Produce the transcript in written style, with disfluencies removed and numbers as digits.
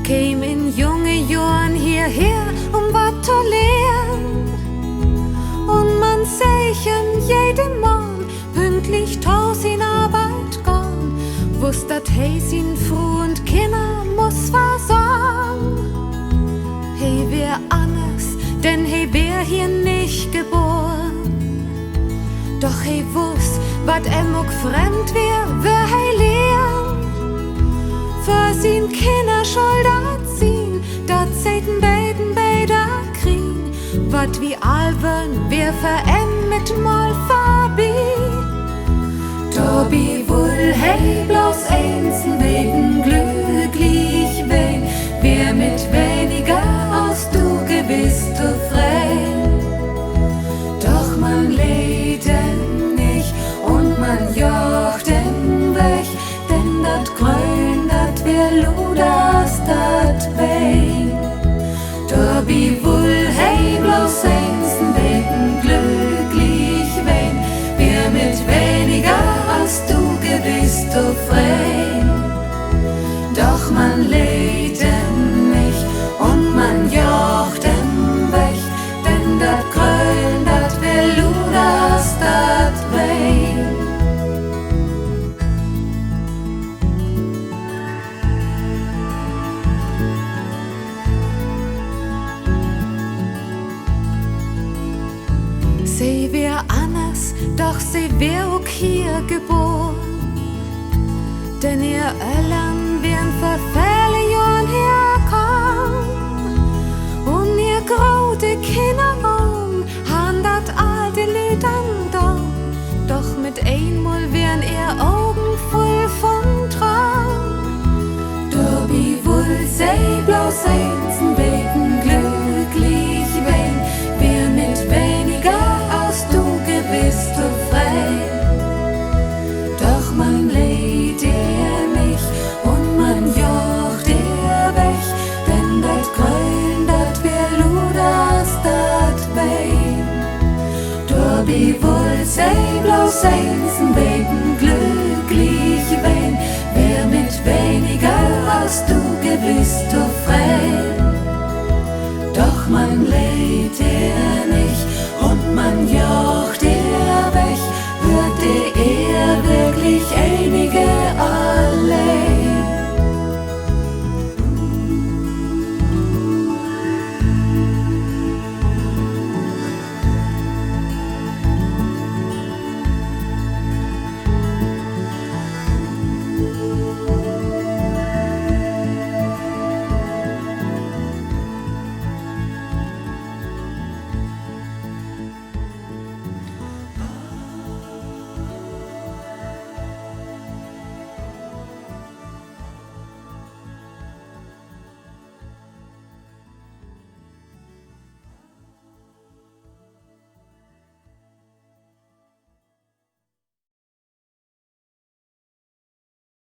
käm in junge Jahren hierher, wat zu lehren. Und man seichen jedem Morgen pünktlich taus in Arbeit gehen, wusst dat he sin Frau und Kinder muss versorgen. He wär anders, denn he wär hier nicht geboren. Doch he wuss, wat auch fremd wär he lehren. Für sin Kinder soll dat sein, dat seiten beiden beider kriegen. Wat wie alben, wir verämmet mal vorbei. Tobi wohl hey bloß einsen wegen glücklich wein, wer mit weniger als du gewiss du frei. Doch man lädt nicht und man jocht weg, denn dat Grün, dat wir luders dat wein. Tobi wohl hey bloß einsen wegen glücklich wein, wer mit weniger als du gewiss du frei. Doch man lädt nicht und man jocht weg, denn dat Grün, dat wir luders dat wein. Sie wär anders, doch sie wär auch hier geboren. Denn ihr Eltern wären vor viele Jahren hergekommen. Und ihr graute Kinderaugen han dat alte Lied andauern. Doch mit einmal wären ihr Augen voll von Traum. Tobi wohl sei bloß einsen wegen glücklich wein, wer mit weniger als du gewiss du frei. Doch man lädt dir nicht und man jocht dir weg, denn dat Grün, dat wir luders dat wein. Tobi wohl sei bloß einsen wegen glücklich wein, wer mit weniger als du gewiss du frei. Doch man lädt dir nicht und man jocht